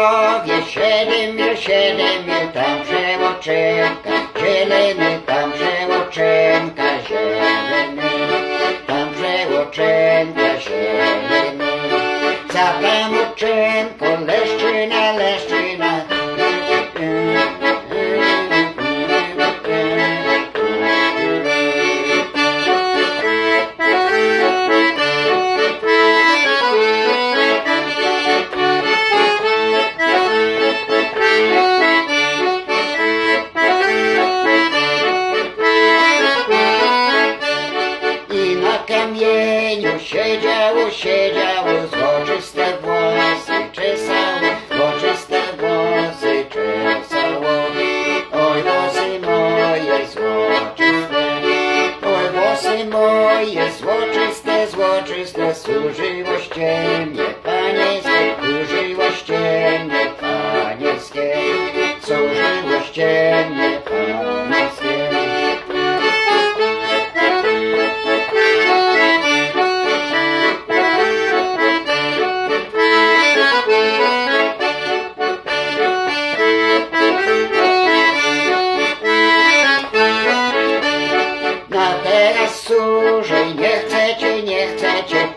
Panowie, 7 mil tam przełoczynka, zielony tam przełoczynka, zielony, tam przełoczynka, zielony. Za pramuczynką leszczyna, leszczyna. I na kamieniu siedziało złoczyste włosy, czesało, złoczyste włosy czesało. Oj, włosy moje złoczyste, oj, włosy moje złoczyste, złoczyste, służyłoście mnie panieńskie, służyłoście mnie panieńskie, służyłoście mnie panieńskie. Na teraz służej, nie chcecie,